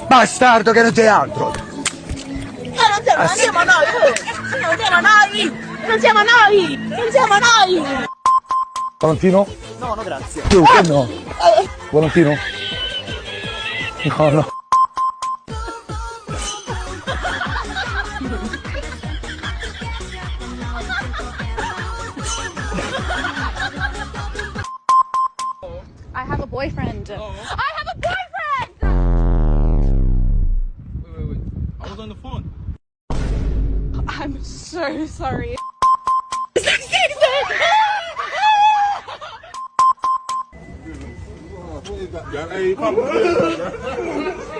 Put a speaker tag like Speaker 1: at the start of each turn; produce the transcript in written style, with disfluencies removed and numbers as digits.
Speaker 1: Bastardo che non sei altro!
Speaker 2: Non siamo noi! Non siamo noi! Non siamo noi! Non siamo noi!
Speaker 1: Valentino?
Speaker 2: No, no, grazie.
Speaker 1: Io che no? Valentino? No, no.
Speaker 3: I have a boyfriend.
Speaker 4: Oh.
Speaker 3: I have a boyfriend!
Speaker 4: Wait. I was on the phone.
Speaker 3: I'm so sorry.
Speaker 4: Hey, come on.